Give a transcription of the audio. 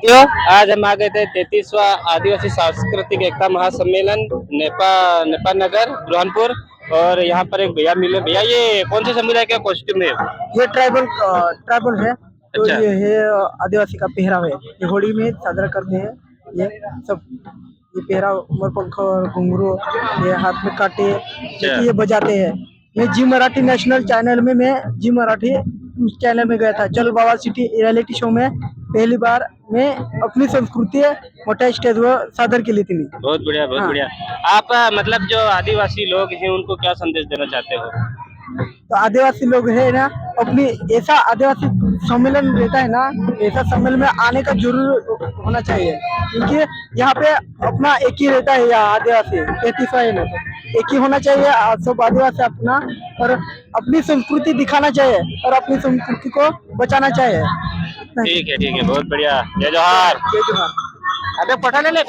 साथियों, आज हम आ गए थे 33वां आदिवासी सांस्कृतिक एकता महासम्मेलन नेपाल नगर बुरहानपुर। और यहाँ पर एक भैया मिले। भैया ये कौन से समुदाय का कॉस्ट्यूम है? ये ट्राइबल है। तो अच्छा ये है आदिवासी का पहरावा है। ये होली में साजरा करते हैं। ये सब ये पहराव उमर पंख और घुंघरू, ये हाथ में काटे अच्छा ये बजाते हैं। मैं जी मराठी नेशनल चैनल में मैं जी मराठी उस चैनल में गया था। चल बाबा सिटी रियलिटी शो में पहली बार मैं अपनी संस्कृति मोटा स्टेजवर सादर केली थी मी। बहुत बढ़िया बहुत हाँ। बढ़िया। आप मतलब जो आदिवासी लोग हैं उनको क्या संदेश देना चाहते हो? तो आदिवासी लोग है ना, अपनी ऐसा आदिवासी सम्मेलन रहता है ना, ऐसा सम्मेलन में आने का जरूर होना चाहिए। क्योंकि यहाँ पे अपना एक ही रहता है, यहाँ आदिवासी 33 है ना, एक ही होना चाहिए सब आदिवासी अपना। और अपनी संस्कृति दिखाना चाहिए और अपनी संस्कृति को बचाना चाहिए। ठीक है बहुत बढ़िया। जय जोहार। जय जोहार। अबे पठाने ले